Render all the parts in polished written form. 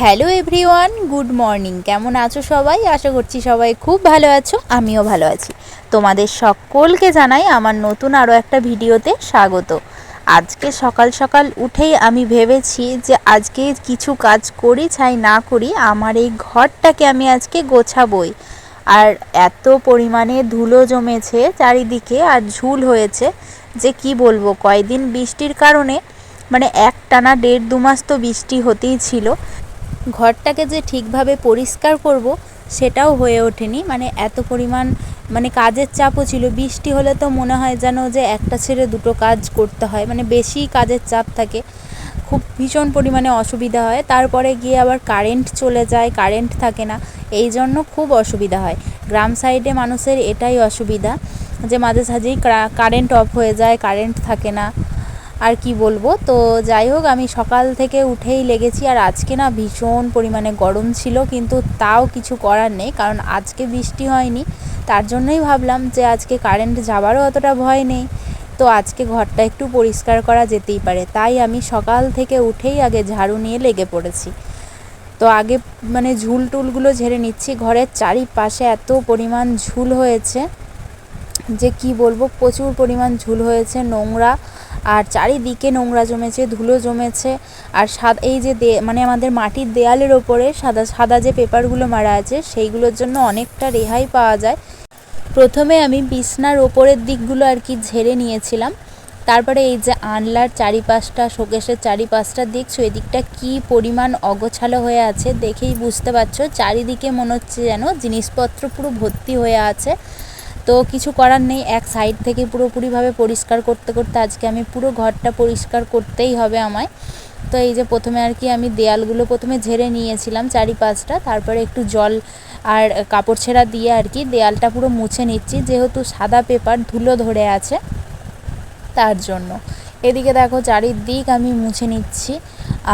Hello everyone, good morning. কেমন আছো সবাই? আশা করছি সবাই খুব ভালো আছো, আমিও ভালো আছি। তোমাদের সকলকে জানাই আমার নতুন আরও একটা ভিডিওতে স্বাগত। আজকে সকাল সকাল উঠেই আমি ভেবেছি যে আজকে কিছু কাজ করি চাই না করি, আমার এই ঘরটাকে আমি আজকে গোছাবই। আর এত পরিমাণে ধুলো জমেছে চারিদিকে আর ঝুল হয়েছে যে কি বলবো। কয়েকদিন বৃষ্টির কারণে মানে একটানা 1.5-2 মাস তো বৃষ্টি হতেই ছিল, ঘরটাকে যে ঠিকভাবে পরিষ্কার করব সেটাও হয়ে ওঠেনি। মানে এত পরিমাণ কাজের চাপও ছিল। বৃষ্টি হলে তো মনে হয় যেন যে একটা ছেড়ে দুটো কাজ করতে হয়, বেশি কাজের চাপ থাকে, খুব ভীষণ পরিমাণে অসুবিধা হয়। তারপরে গিয়ে আবার কারেন্ট চলে যায়, কারেন্ট থাকে না, এই জন্য খুব অসুবিধা হয়। গ্রাম সাইডে মানুষের এটাই অসুবিধা যে মাঝে সাঝেই কারেন্ট অফ হয়ে যায়, কারেন্ট থাকে না। আর কি বলবো। তো যাই হোক, আমি সকাল থেকে উঠেই লেগেছি। আর আজকে না ভীষণ পরিমাণে গরম ছিল, কিন্তু তাও কিছু করার নেই, কারণ আজকে বৃষ্টি হয়নি। তার জন্যই ভাবলাম যে আজকে কারেন্ট যাবারও অতটা ভয় নেই, তো আজকে ঘরটা একটু পরিষ্কার করা যেতেই পারে। তাই আমি সকাল থেকে উঠেই আগে ঝাড়ু নিয়ে লেগে পড়েছি। তো আগে ঝুল টুলগুলো ঝেড়ে নিচ্ছি। ঘরের চারিপাশে এত পরিমাণ ঝুল হয়েছে যে কি বলবো, প্রচুর পরিমাণ ঝুল হয়েছে, নোংরা। আর চারিদিকে নোংরা জমেছে, ধুলো জমেছে। আর এই যে আমাদের মাটির দেয়ালের ওপরে সাদা সাদা যে পেপারগুলো মারা আছে, সেইগুলোর জন্য অনেকটা রেহাই পাওয়া যায়। প্রথমে আমি বিছনার ওপরের দিকগুলো আর কি ঝেড়ে নিয়েছিলাম। তারপরে এই যে আনলার চারিপাশটা, শোকেসের চারিপাশটা দেখছো, এদিকটা কি পরিমাণ অগোছালো হয়ে আছে দেখেই বুঝতে পারছো। চারিদিকে মনে হচ্ছে যেন জিনিসপত্র পুরো ভর্তি হয়ে আছে। তো কিছু করার নেই, এক সাইড থেকে পুরোপুরিভাবে পরিষ্কার করতে করতে আজকে আমি পুরো ঘরটা পরিষ্কার করতেই হবে আমায়। তো এই যে প্রথমে আর কি আমি দেয়ালগুলো প্রথমে ঝেড়ে নিয়েছিলাম চারিপাশটা, তারপরে একটু জল আর কাপড় ছেঁড়া দিয়ে আর কি দেয়ালটা পুরো মুছে নিচ্ছি, যেহেতু সাদা পেপার ধুলো ধরে আছে তার জন্য। এদিকে দেখো চারিদিক আমি মুছে নিচ্ছি,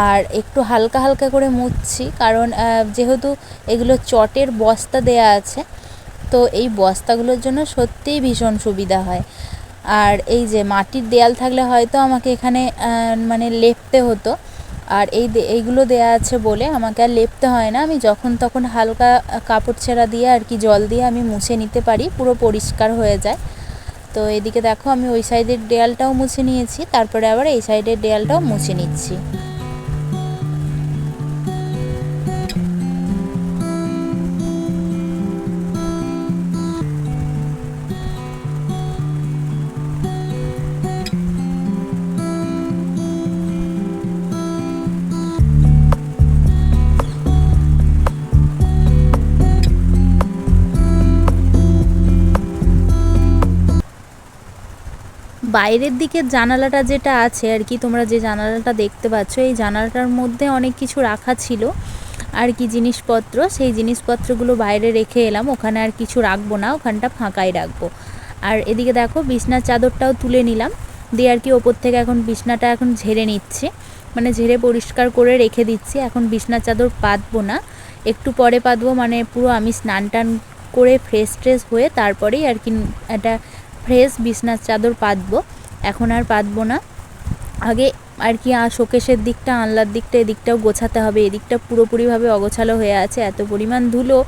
আর একটু হালকা হালকা করে মুছছি, কারণ যেহেতু এগুলো চটের বস্তা দেয়া আছে, তো এই বস্তাগুলোর জন্য সত্যিই ভীষণ সুবিধা হয়। আর এই যে মাটির দেয়াল থাকলে হয়তো আমাকে এখানে লেপতে হতো, আর এইগুলো দেয়া আছে বলে আমাকে আর লেপতে হয় না। আমি যখন তখন হালকা কাপড় ছেঁড়া দিয়ে আর কি জল দিয়ে আমি মুছে নিতে পারি, পুরো পরিষ্কার হয়ে যায়। তো এদিকে দেখো আমি ওই সাইডের দেয়ালটাও মুছে নিয়েছি, তারপরে আবার এই সাইডের দেয়ালটাও মুছে নিচ্ছি। বাইরের দিকের জানালাটা যেটা আছে আর কি, তোমরা যে জানালাটা দেখতে পাচ্ছ, এই জানালাটার মধ্যে অনেক কিছু রাখা ছিল আর কি জিনিসপত্র, সেই জিনিসপত্রগুলো বাইরে রেখে এলাম। ওখানে আর কিছু রাখবো না, ওখানটা ফাঁকাই রাখবো। আর এদিকে দেখো বিছনার চাদরটাও তুলে নিলাম, দিয়ে আর কি ওপর থেকে এখন বিছনাটা এখন ঝেড়ে নিচ্ছি, ঝেড়ে পরিষ্কার করে রেখে দিচ্ছি। এখন বিছনার চাদর পাতবো না, একটু পরে পাতবো। পুরো আমি স্নান টান করে ফ্রেশ ট্রেশ হয়ে তারপরেই আর কি একটা ফ্রেশ বিছনার চাদর পাতবো, এখন আর পাতবো না। আগে আর কি শোকেসের দিকটা, আনলার দিকটা, এদিকটাও গোছাতে হবে। এদিকটা পুরোপুরিভাবে অগোছালো হয়ে আছে, এত পরিমাণ ধুলো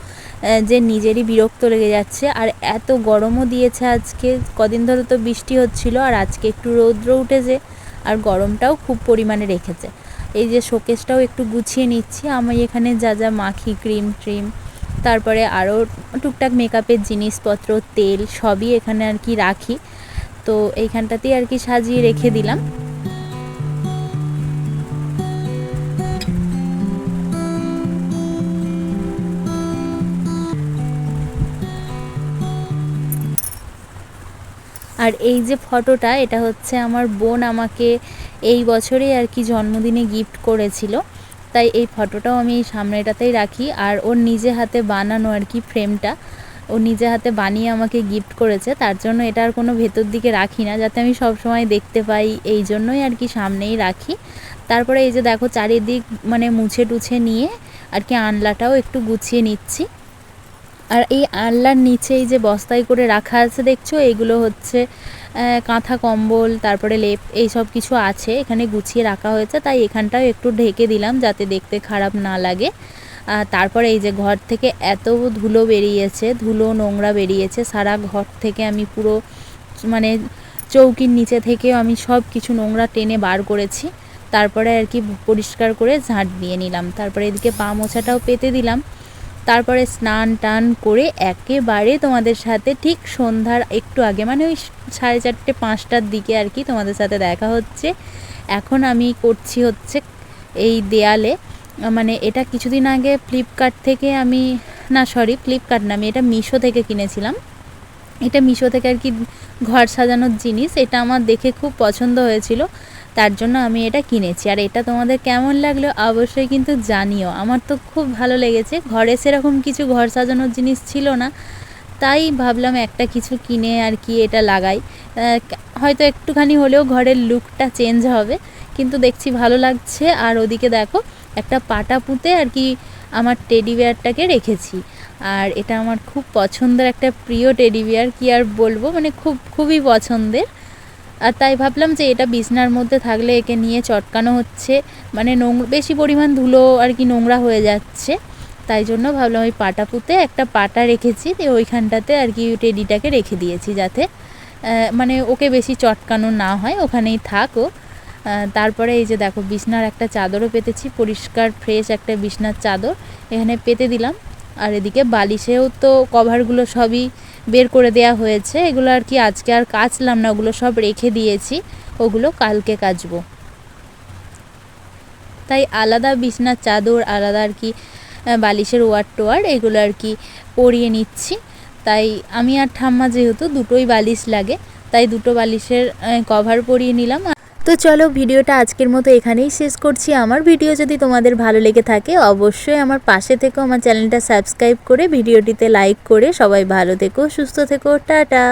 যে নিজেরই বিরক্ত লেগে যাচ্ছে। আর এত গরমও দিয়েছে আজকে, কদিন ধরে তো বৃষ্টি হচ্ছিল, আর আজকে একটু রৌদ্র উঠেছে, আর গরমটাও খুব পরিমাণে রেখেছে। এই যে শোকেসটাও একটু গুছিয়ে নিচ্ছি। আমি এখানে যা যা মাখি, ক্রিম ট্রিম, তারপরে আরও টুকটাক মেকআপের জিনিসপত্র, তেল, সবই এখানে আর কি রাখি। তো এইখানটাতেই আর কি সাজিয়ে রেখে দিলাম। আর এই যে ফটোটা, এটা হচ্ছে আমার বোন আমাকে এই বছরেই আর কি জন্মদিনে গিফট করেছিল, তাই এই ফটোটাও আমি এই সামনেটাতেই রাখি। আর ওর নিজে হাতে বানানো আর কি ফ্রেমটা, ও নিজে হাতে বানিয়ে আমাকে গিফট করেছে, তার জন্য এটা আর কোনো ভেতর দিকে রাখি না, যাতে আমি সব সময় দেখতে পাই, এই জন্যই আর কি সামনেই রাখি। তারপরে এই যে দেখো চারিদিক মুছে টুছে নিয়ে আর কি আনলাটাও একটু গুছিয়ে নিচ্ছি। আর এই আলনার নিচে এই যে বস্তায় করে রাখা আছে দেখছো, এগুলো হচ্ছে কাঁথা কম্বল, তারপরে লেপ, এই সব কিছু আছে এখানে গুছিয়ে রাখা হয়েছে। তাই এখানটাও একটু ঢেকে দিলাম যাতে দেখতে খারাপ না লাগে। তারপরে এই যে ঘর থেকে এত ধুলো বেরিয়েছে, ধুলো নোংরা বেরিয়েছে সারা ঘর থেকে। আমি পুরো মানে চৌকির নিচে থেকেও আমি সব কিছু নোংরা টেনে বার করেছি। তারপরে আর কি পরিষ্কার করে ঝাঁট দিয়ে নিলাম। তারপরে এদিকে পা মোছাটাও পেতে দিলাম। তারপরে স্নান টান করে একেবারে তোমাদের সাথে ঠিক সন্ধ্যার একটু আগে, মানে ওই 4:30 5টার দিকে আর কি তোমাদের সাথে দেখা হচ্ছে। এখন আমি করছি হচ্ছে এই দেয়ালে, মানে এটা কিছুদিন আগে ফ্লিপকার্ট থেকে আমি, না সরি ফ্লিপকার্ট না, আমি এটা মিশো থেকে কিনেছিলাম। এটা মিশো থেকে আর কি ঘর সাজানোর জিনিস, এটা আমার দেখে খুব পছন্দ হয়েছিল, তার জন্য আমি এটা কিনেছি। আর এটা তোমাদের কেমন লাগলো অবশ্যই কিন্তু জানিও। আমার তো খুব ভালো লেগেছে। ঘরে সেরকম কিছু ঘর সাজানোর জিনিস ছিল না, তাই ভাবলাম একটা কিছু কিনে আর কি এটা লাগাই, হয়তো একটুখানি হলেও ঘরের লুকটা চেঞ্জ হবে। কিন্তু দেখছি ভালো লাগছে। আর ওদিকে দেখো একটা পাটা পুঁতে আর কি আমার টেডি বিয়ারটাকে রেখেছি। আর এটা আমার খুব পছন্দের একটা প্রিয় টেডি বিয়ার, কি আর বলবো, মানে খুবই পছন্দের। আর তাই ভাবলাম যে এটা বিছনার মধ্যে থাকলে একে নিয়ে চটকানো হচ্ছে, মানে বেশি পরিমাণ ধুলো আর কি নোংরা হয়ে যাচ্ছে। তাই জন্য ভাবলাম ওই পাটা পুঁতে একটা পাটা রেখেছি, ওইখানটাতে আর কি টেডিটাকে রেখে দিয়েছি যাতে মানে ওকে বেশি চটকানো না হয়, ওখানেই থাকো। তারপরে এই যে দেখো বিছনার একটা চাদরও পেতেছি, পরিষ্কার ফ্রেশ একটা বিছনার চাদর এখানে পেতে দিলাম। আর এদিকে বালিশেও তো কভারগুলো সবই বের করে দেয়া হয়েছে, এগুলো আর কি আজকে আর কাচলাম না, ওগুলো সব রেখে দিয়েছি, ওগুলো কালকে কাচবো। তাই আলাদা বিছনার চাদর, আলাদা আর কি বালিশের ওয়ার টোয়ার এগুলো আর কি পরিয়ে নিচ্ছি। তাই আমি আর ঠাম্মা যেহেতু দুটোই বালিশ লাগে, তাই দুটো বালিশের কভার পরিয়ে নিলাম। তো চলো ভিডিওটা আজকের মতো এখানেই শেষ করছি। আমার ভিডিও যদি তোমাদের ভালো লেগে থাকে অবশ্যই আমার পাশে থেকো, আমার চ্যানেলটা সাবস্ক্রাইব করে ভিডিওটিতে লাইক করে। সবাই ভালো থেকো, সুস্থ থেকো, টাটা।